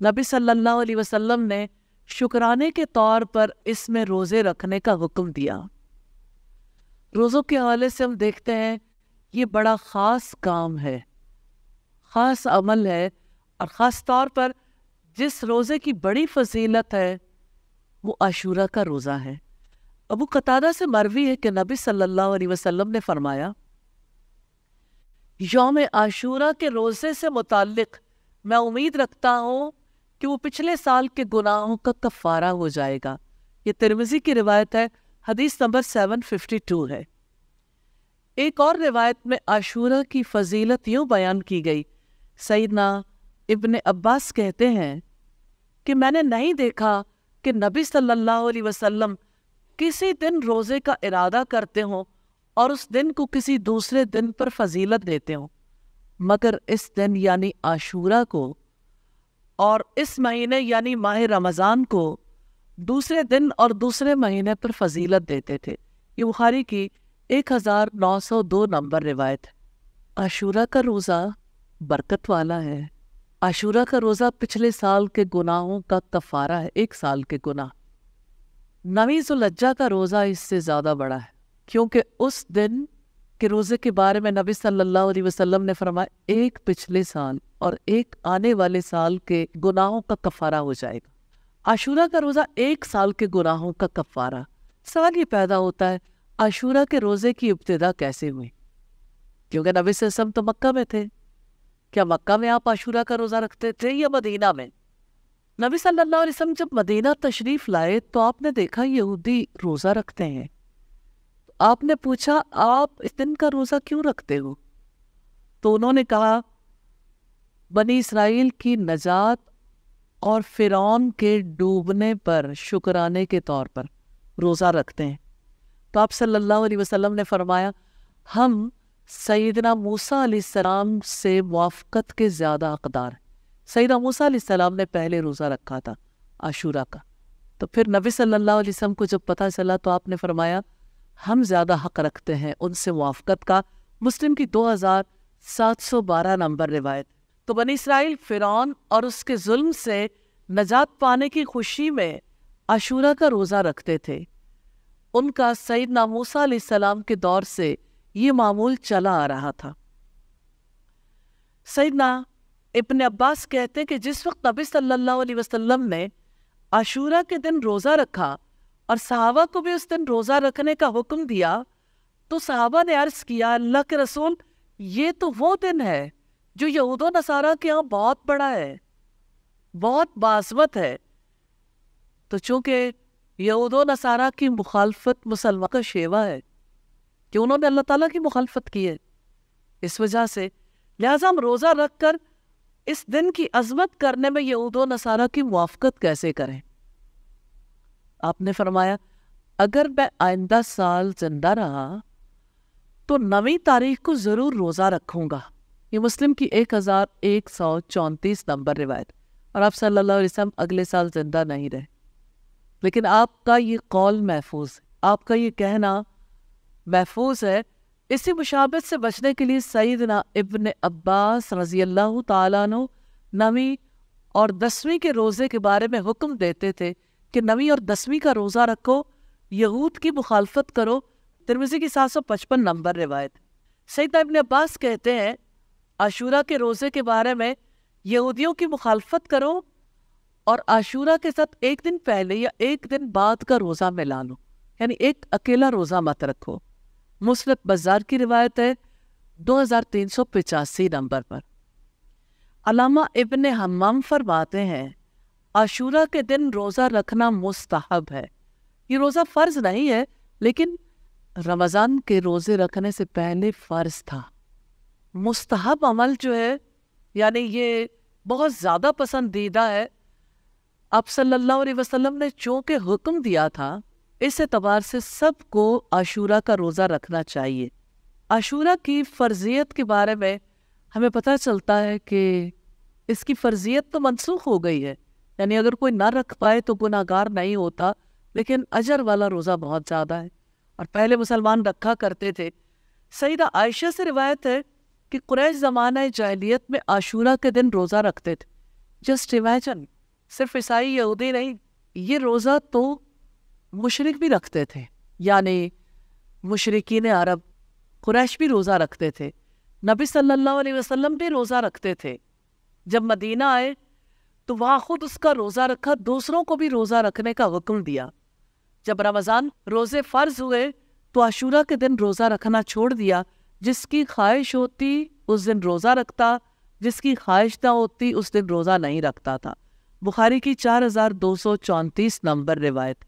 نبی صلی اللہ علیہ وسلم نے شکرانے کے طور پر اس میں روزے رکھنے کا حکم دیا۔ روزوں کے حوالے سے ہم دیکھتے ہیں یہ بڑا خاص کام ہے، خاص عمل ہے، اور خاص طور پر جس روزے کی بڑی فضیلت ہے وہ عاشورہ کا روزہ ہے۔ ابو قتادہ سے مروی ہے کہ نبی صلی اللہ علیہ وسلم نے فرمایا، یوم عاشورہ کے روزے سے متعلق میں امید رکھتا ہوں کہ وہ پچھلے سال کے گناہوں کا کفارہ ہو جائے گا۔ یہ ترمذی کی روایت ہے، حدیث نمبر 752 ہے۔ ایک اور روایت میں عاشورہ کی فضیلت یوں بیان کی گئی، سیدنا ابن عباس کہتے ہیں کہ میں نے نہیں دیکھا کہ نبی صلی اللہ علیہ وسلم کسی دن روزے کا ارادہ کرتے ہوں اور اس دن کو کسی دوسرے دن پر فضیلت دیتے ہوں، مگر اس دن یعنی عاشورہ کو اور اس مہینے یعنی ماہ رمضان کو دوسرے دن اور دوسرے مہینے پر فضیلت دیتے تھے۔ یہ بخاری کی 1902 نمبر روایت ہے۔ عاشورہ کا روزہ برکت والا ہے۔ عاشورہ کا روزہ پچھلے سال کے گناہوں کا کفارہ ہے، ایک سال کے گناہ۔ 9 ذوالحجہ کا روزہ اس سے زیادہ بڑا ہے، کیونکہ اس دن کے روزے کے بارے میں نبی صلی اللہ علیہ وسلم نے فرمایا ایک پچھلے سال اور ایک آنے والے سال کے گناہوں کا کفارہ ہو جائے گا۔ عاشورہ کا روزہ ایک سال کے گناہوں کا کفارہ۔ سوال یہ پیدا ہوتا ہے عاشورہ کے روزے کی ابتدا کیسے ہوئی؟ کیونکہ نبی صلی اللہ علیہ وسلم تو مکہ میں تھے۔ کیا مکہ میں آپ عاشورہ کا روزہ رکھتے تھے یا مدینہ میں؟ نبی صلی اللہ علیہ وسلم جب مدینہ تشریف لائے تو آپ نے دیکھا یہودی روزہ رکھتے ہیں۔ آپ نے پوچھا آپ اس دن کا روزہ کیوں رکھتے ہو؟ تو انہوں نے کہا بنی اسرائیل کی نجات اور فرعون کے ڈوبنے پر شکرانے کے طور پر روزہ رکھتے ہیں۔ تو آپ صلی اللہ علیہ وسلم نے فرمایا ہم سیدنا موسیٰ علیہ السلام سے موافقت کے زیادہ حقدار ہیں۔ سیدنا موسیٰ علیہ السلام نے پہلے روزہ رکھا تھا عاشورہ کا، تو پھر نبی صلی اللہ علیہ وسلم کو جب پتہ چلا تو آپ نے فرمایا ہم زیادہ حق رکھتے ہیں ان سے موافقت کا۔ مسلم کی 2712 نمبر روایت۔ تو بنی اسرائیل فرعون اور اس کے ظلم سے نجات پانے کی خوشی میں عاشورہ کا روزہ رکھتے تھے۔ ان کا سیدنا موسیٰ علیہ السلام کے دور سے یہ معمول چلا آ رہا تھا۔ سیدنا ابن عباس کہتے ہیں کہ جس وقت نبی صلی اللہ علیہ وسلم نے عاشورہ کے دن روزہ رکھا اور صحابہ کو بھی اس دن روزہ رکھنے کا حکم دیا تو صحابہ نے عرض کیا اللہ کے رسول یہ تو وہ دن ہے جو یہود و نصارہ کے ہاں بہت بڑا ہے، بہت باعظمت ہے۔ تو چونکہ یہود و نصارہ کی مخالفت مسلمان کا شیوا ہے کہ انہوں نے اللہ تعالیٰ کی مخالفت کی ہے، اس وجہ سے لہٰذا ہم روزہ رکھ کر اس دن کی عظمت کرنے میں یہود و نصارہ کی موافقت کیسے کریں؟ آپ نے فرمایا اگر میں آئندہ سال زندہ رہا تو 9 تاریخ کو ضرور روزہ رکھوں گا۔ یہ مسلم کی 1134 نمبر روایت۔ اور آپ صلی اللہ علیہ وسلم اگلے سال زندہ نہیں رہے، لیکن آپ کا یہ قول محفوظ ہے، آپ کا یہ کہنا محفوظ ہے۔ اسی مشابہت سے بچنے کے لیے سیدنا ابن عباس رضی اللہ تعالیٰ عنہ 9 اور 10ویں کے روزے کے بارے میں حکم دیتے تھے کہ 9 اور 10ویں کا روزہ رکھو، یہود کی مخالفت کرو۔ ترمذی کی 755 نمبر روایت۔ سیدنا ابن عباس کہتے ہیں عاشورہ کے روزے کے بارے میں یہودیوں کی مخالفت کرو اور عاشورہ کے ساتھ ایک دن پہلے یا ایک دن بعد کا روزہ ملا لو، یعنی ایک اکیلا روزہ مت رکھو۔ مسند بزار کی روایت ہے 2385 نمبر پر۔ علامہ ابن حمام فرماتے ہیں عاشورہ کے دن روزہ رکھنا مستحب ہے۔ یہ روزہ فرض نہیں ہے لیکن رمضان کے روزے رکھنے سے پہلے فرض تھا۔ مستحب عمل جو ہے یعنی یہ بہت زیادہ پسندیدہ ہے۔ آپ صلی اللہ علیہ وسلم نے چونکہ حکم دیا تھا اس اعتبار سے سب کو عاشورہ کا روزہ رکھنا چاہیے۔ عاشورہ کی فرضیت کے بارے میں ہمیں پتہ چلتا ہے کہ اس کی فرضیت تو منسوخ ہو گئی ہے، یعنی اگر کوئی نہ رکھ پائے تو گناہگار نہیں ہوتا، لیکن اجر والا روزہ بہت زیادہ ہے اور پہلے مسلمان رکھا کرتے تھے۔ سیدہ عائشہ سے روایت ہے کہ قریش زمانہ جاہلیت میں عاشورہ کے دن روزہ رکھتے تھے، جسٹ امیجن، صرف عیسائی یہودی نہیں، یہ روزہ تو مشرک بھی رکھتے تھے، یعنی مشرکین عرب قریش بھی روزہ رکھتے تھے، نبی صلی اللہ علیہ وسلم بھی روزہ رکھتے تھے۔ جب مدینہ آئے تو وہاں خود اس کا روزہ رکھا، دوسروں کو بھی روزہ رکھنے کا حکم دیا۔ جب رمضان روزے فرض ہوئے تو عاشورہ کے دن روزہ رکھنا چھوڑ دیا، جس کی خواہش ہوتی اس دن روزہ رکھتا، جس کی خواہش نہ ہوتی اس دن روزہ نہیں رکھتا تھا۔ بخاری کی 4234 نمبر روایت۔